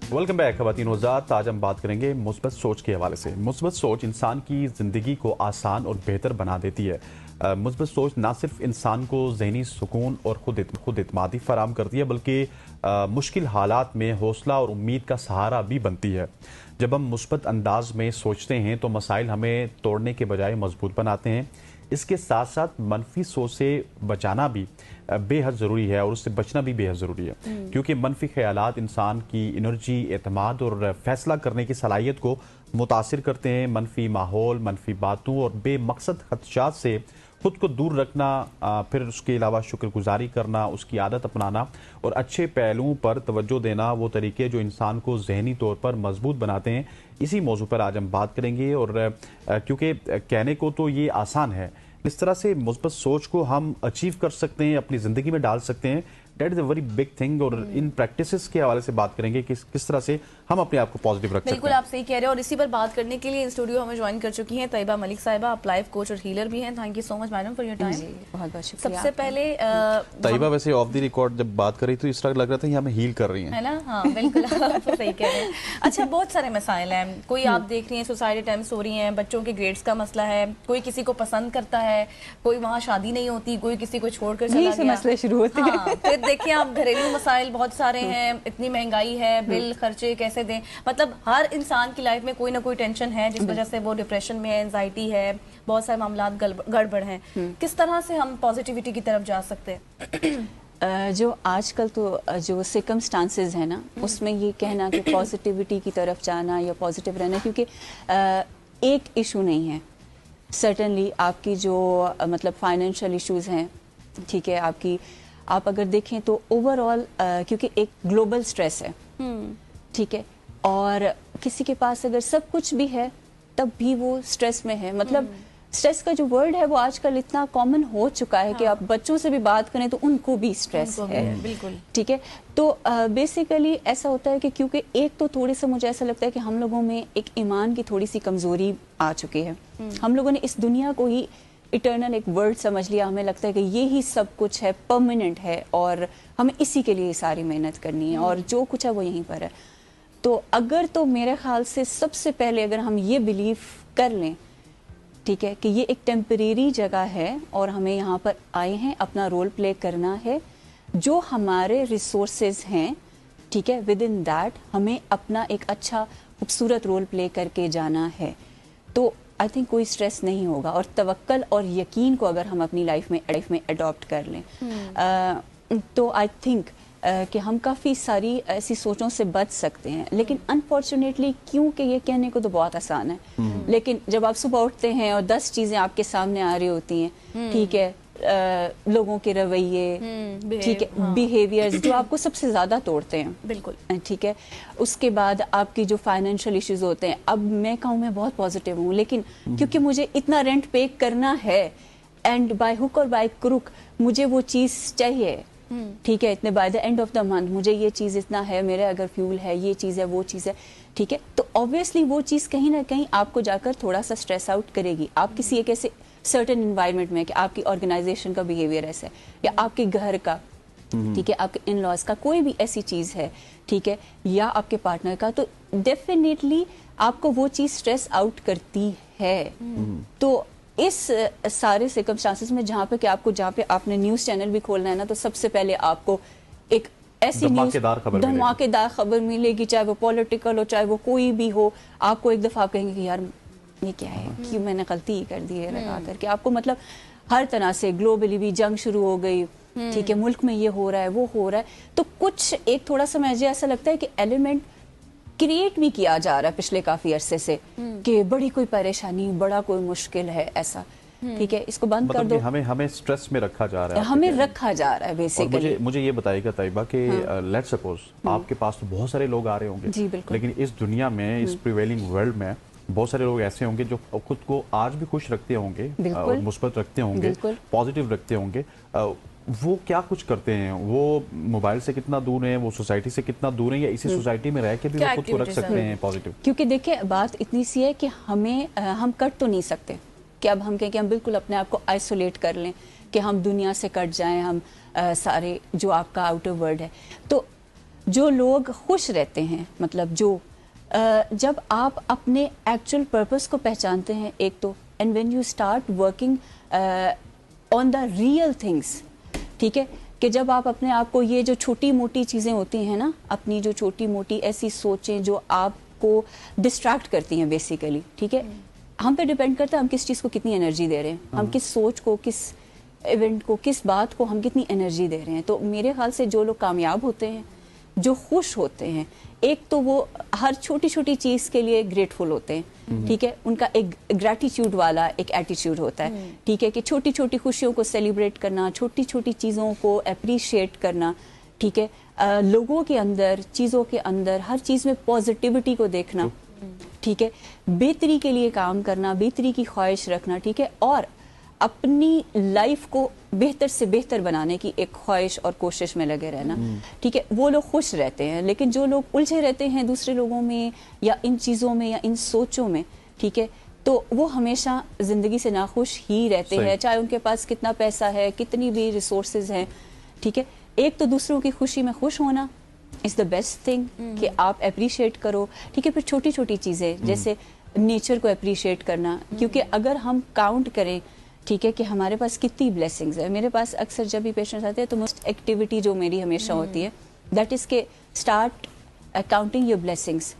Welcome back ख़वातीन हज़रात। आज हम बात करेंगे मुस्बत सोच के हवाले से। मुस्बत सोच इंसान की ज़िंदगी को आसान और बेहतर बना देती है। मुस्बत सोच ना सिर्फ इंसान को ज़हनी सुकून और खुद इत्मादी फराम करती है, बल्कि मुश्किल हालात में हौसला और उम्मीद का सहारा भी बनती है। जब हम मुस्बत अंदाज में सोचते हैं तो मसाइल हमें तोड़ने के बजाय मजबूत बनाते हैं। इसके साथ साथ मनफी सोच से बचाना भी बेहद ज़रूरी है और उससे बचना भी बेहद ज़रूरी है, क्योंकि मनफी ख्यालात इंसान की एनर्जी, एतमाद और फैसला करने की सलाहियत को मुतासिर करते हैं। मनफी माहौल, मनफी बातों और बेमकसद खदशात से खुद को दूर रखना, फिर उसके अलावा शुक्रगुजारी करना, उसकी आदत अपनाना और अच्छे पहलुओं पर तवज्जो देना, वो तरीके जो इंसान को ज़हनी तौर पर मजबूत बनाते हैं। इसी मौजू पर आज हम बात करेंगे। और क्योंकि कहने को तो ये आसान है, इस तरह से मुस्बत सोच को हम अचीव कर सकते हैं, अपनी ज़िंदगी में डाल सकते हैं। That is a very big thing. और इन प्रैक्टिसेस के हवाले से बात करेंगे कि किस तरह से हम अपने आप को पॉजिटिव रख सकते हैं। बिल्कुल आप सही कह रहे हैं। और इसी पर बात करने के लिए इन स्टूडियो हमें ज्वाइन कर चुकी हैं तैयबा मलिक साहिबा। आप लाइफ कोच और हीलर भी हैं। Thank you so much madam for your time. बहुत बहुत शुक्रिया। सबसे पहले तैयबा वैसे ऑफ द रिकॉर्ड जब बात करी तो इस तरह लग रहा था कि हमें हील कर रही हैं, है ना? हाँ बिल्कुल आप सही कह रहे हैं। अच्छा, बहुत सारे मसाइल हैं। कोई आप देख रही हैं सुसाइड अटेम्प्ट्स हो रही हैं, बच्चों के ग्रेड्स का मसला है, कोई किसी को पसंद करता है, कोई वहाँ शादी नहीं होती, कोई किसी को छोड़कर चला गया, मसले शुरू होते हैं। फिर देखिए आप घरेलू मसाइल बहुत सारे हैं, इतनी महंगाई है, बिल खर्चे कैसे दें। मतलब हर इंसान की लाइफ में कोई ना कोई टेंशन है जिस वजह से वो डिप्रेशन में है, एंजाइटी है, बहुत सारे मामला गड़बड़ हैं। किस तरह से हम पॉजिटिविटी की तरफ जा सकते हैं? जो आजकल तो जो सर्कमस्टांसेस है ना, उसमें ये कहना कि पॉजिटिविटी की तरफ जाना या पॉजिटिव रहना, क्योंकि एक इशू नहीं है। सर्टेनली आपकी जो मतलब फाइनेंशियल इश्यूज हैं, ठीक है, आप अगर देखें तो ओवरऑल क्योंकि एक ग्लोबल स्ट्रेस है, ठीक है, और किसी के पास अगर सब कुछ भी है तब भी वो स्ट्रेस में है। मतलब स्ट्रेस का जो वर्ड है वो आजकल इतना कॉमन हो चुका है कि आप बच्चों से भी बात करें तो उनको भी स्ट्रेस है, बिल्कुल, ठीक है। तो बेसिकली ऐसा होता है कि क्योंकि एक तो थोड़ी सा मुझे ऐसा लगता है कि हम लोगों में एक ईमान की थोड़ी सी कमजोरी आ चुकी है। हम लोगों ने इस दुनिया को ही इटर्नल एक वर्ड समझ लिया। हमें लगता है कि ये ही सब कुछ है, परमानेंट है, और हमें इसी के लिए सारी मेहनत करनी है और जो कुछ है वो यहीं पर है। तो अगर तो मेरे ख्याल से सबसे पहले अगर हम ये बिलीव कर लें, ठीक है, कि ये एक टेम्परेरी जगह है और हमें यहाँ पर आए हैं, अपना रोल प्ले करना है, जो हमारे रिसोर्सेज हैं, ठीक है, विद इन दैट हमें अपना एक अच्छा खूबसूरत रोल प्ले करके जाना है, तो आई थिंक कोई स्ट्रेस नहीं होगा। और तवक्कल और यकीन को अगर हम अपनी लाइफ में अडॉप्ट कर लें तो आई थिंक कि हम काफ़ी सारी ऐसी सोचों से बच सकते हैं। लेकिन अनफॉर्चुनेटली, क्योंकि ये कहने को तो बहुत आसान है, लेकिन जब आप सुबह उठते हैं और 10 चीज़ें आपके सामने आ रही होती हैं, ठीक है, लोगों के रवैये, ठीक है, बिहेवियर्स जो आपको सबसे ज़्यादा तोड़ते हैं, बिल्कुल, ठीक है, उसके बाद आपकी जो फाइनेंशियल इश्यूज होते हैं। अब मैं कहूँ मैं बहुत पॉजिटिव हूँ, लेकिन क्योंकि मुझे इतना रेंट पे करना है एंड बाय हुक और बाय क्रुक मुझे वो चीज़ चाहिए, ठीक है, इतने by the end of the month मुझे ये चीज़ इतना है, मेरे अगर फ्यूल है, ये चीज़ है, वो चीज़ है, ठीक है, तो ऑब्वियसली वो चीज़ कहीं ना कहीं आपको जाकर थोड़ा सा स्ट्रेस आउट करेगी। आप किसी एक ऐसे सर्टेन इन्वायरमेंट में कि आपकी ऑर्गेनाइजेशन का बिहेवियर ऐसा है, या आपके घर का, ठीक है, आपके इन लॉज का कोई भी ऐसी चीज़ है, ठीक है, या आपके पार्टनर का, तो डेफिनेटली आपको वो चीज़ स्ट्रेस आउट करती है। तो इस सारे सर्कमस्टांसेस में जहाँ पे आपने न्यूज़ चैनल भी खोलना है ना, तो सबसे पहले आपको एक ऐसी धमाकेदार खबर मिलेगी, चाहे वो पॉलिटिकल हो, चाहे वो कोई भी हो। आपको एक दफ़ा आप कहेंगे कि यार ये क्या है, कि मैंने गलती ही कर दी है लगा करके। आपको मतलब हर तरह से ग्लोबली भी जंग शुरू हो गई, ठीक है, मुल्क में ये हो रहा है, वो हो रहा है, तो कुछ एक थोड़ा सा मुझे ऐसा लगता है कि एलिमेंट क्रिएट भी किया जा रहा है पिछले काफी अरसे से कि बड़ी कोई परेशानी, बड़ा कोई मुश्किल है ऐसा, ठीक है, इसको बंद कर दो। हमें स्ट्रेस में रखा जा रहा है, हमें रखा जा रहा है बेसिकली। मुझे ये बताइएगा तैयबा कि लेट्स सपोज आपके पास तो बहुत सारे लोग आ रहे होंगे, जी बिल्कुल, लेकिन इस दुनिया में, इस प्रिवेलिंग वर्ल्ड में बहुत सारे लोग ऐसे होंगे जो खुद को आज भी खुश रखते होंगे, मुस्बत रखते होंगे, पॉजिटिव रखते होंगे। वो क्या कुछ करते हैं? वो मोबाइल से कितना दूर हैं, वो सोसाइटी से कितना दूर हैं, या इसी सोसाइटी में रह के भी वो खुद को रख सकते हैं पॉजिटिव? क्योंकि देखिए बात इतनी सी है कि हम कट तो नहीं सकते कि अब हम कहें कि हम बिल्कुल अपने आप को आइसोलेट कर लें, कि हम दुनिया से कट जाएं, हम सारे जो आपका आउटर वर्ल्ड है। तो جو لوگ خوش رہتے ہیں، مطلب جو جب آپ اپنے ایکچوئل پرپس کو پہچانتے ہیں ایک تو، and when you start working on the real things, ٹھیک ہے، کہ جب آپ اپنے آپ کو یہ جو چھوٹی موٹی چیزیں ہوتی ہیں نا، اپنی جو چھوٹی موٹی ایسی سوچیں جو آپ کو ڈسٹریکٹ کرتی ہیں بیسیکلی، ٹھیک ہے، ہم پہ ڈیپینڈ کرتا ہے ہم کس چیز کو کتنی انرجی دے رہے ہیں، ہم کس سوچ کو، کس ایونٹ کو، کس بات کو ہم کتنی انرجی دے رہے ہیں. تو میرے خیال سے جو لوگ کامیاب ہوتے ہیں، جو خوش ہوتے ہیں، ایک تو وہ ہر چھوٹی چھوٹی چیز کے لیے گریٹفل ہوتے ہیں، ٹھیک ہے، ان کا ایک گریٹیٹیوڈ والا ایک ایٹیٹیوڈ ہوتا ہے، ٹھیک ہے، کہ چھوٹی چھوٹی خوشیوں کو سیلیبریٹ کرنا، چھوٹی چھوٹی چیزوں کو اپریشیٹ کرنا، ٹھیک ہے، لوگوں کے اندر، چیزوں کے اندر، ہر چیز میں پازیٹیوٹی کو دیکھنا، ٹھیک ہے، بہتری کے لیے کام کرنا، بہتری کی خواہش رکھنا، ٹھیک ہے، اور اپنی لائف کو بہتر سے بہتر بنانے کی ایک خواہش اور کوشش میں لگے رہنا، ٹھیک ہے، وہ لوگ خوش رہتے ہیں. لیکن جو لوگ الجھے رہتے ہیں دوسرے لوگوں میں یا ان چیزوں میں یا ان سوچوں میں، ٹھیک ہے، تو وہ ہمیشہ زندگی سے ناخوش ہی رہتے ہیں، چاہے ان کے پاس کتنا پیسہ ہے، کتنی بھی ریسورسز ہیں، ٹھیک ہے. ایک تو دوسروں کی خوشی میں خوش ہونا از دا بیسٹ تھنگ، کہ آپ اپریشیٹ کرو، ٹھیک ہے. پھر چھوٹی چھوٹی چیزیں جیسے نیچر کو اپریشیٹ کرنا، کیونکہ اگر ہم کاؤنٹ کریں، ٹھیک ہے، کہ ہمارے پاس کتنی بلیسنگز ہے. میرے پاس اکثر جب بھی پیشنٹس آتے ہیں تو موسٹ ایکٹیویٹی جو میری ہمیشہ ہوتی ہے دیٹ از کہ اسٹارٹ کاؤنٹنگ یور بلیسنگس.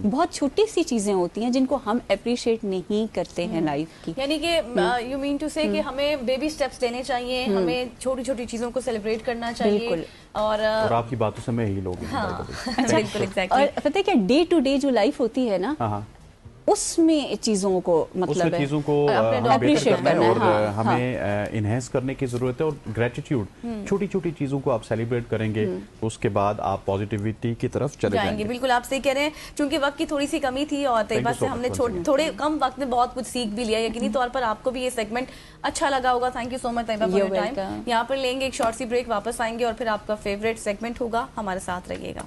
بہت چھوٹی سی چیزیں ہوتی ہیں جن کو ہم اپریشیٹ نہیں کرتے ہیں لائف کی. یعنی کہ یو مین ٹو سے کہ ہمیں بیبی سٹیپس لینے چاہیے، ہمیں چھوٹی چھوٹی چیزوں کو سیلیبریٹ کرنا چاہیے. بالکل. اور آپ کی باتوں سے میں ہی لوگ بالکل ایگزیکٹلی. اور پتہ ہے کہ ڈے ٹو ڈے جو لائف ہوتی ہے نا، اس میں چیزوں کو مطلب چیزوں کو اپریشیٹ کرنا ہے اور ہمیں انہینس کرنے کی ضرورت ہے. اور گریٹیٹیوڈ، چھوٹی چھوٹی چیزوں کو آپ سیلیبریٹ کریں گے، اس کے بعد آپ پازیٹیوٹی کی طرف چلے جائیں گے. بالکل آپ صحیح کہہ رہے ہیں. چونکہ وقت کی تھوڑی سی کمی تھی اور طیبہ سے ہم نے تھوڑے کم وقت میں بہت کچھ سیکھ بھی لیا. یقینی طور پر آپ کو بھی یہ سیگمنٹ اچھا لگا ہوگا. Thank you so much Tayyaba for your time. یہاں پر لیں گے ایک شارٹ سی بریک، واپس آئیں گے اور پھر آپ کا فیوریٹ سیگمنٹ ہوگا. ہمارے ساتھ رہیے گا.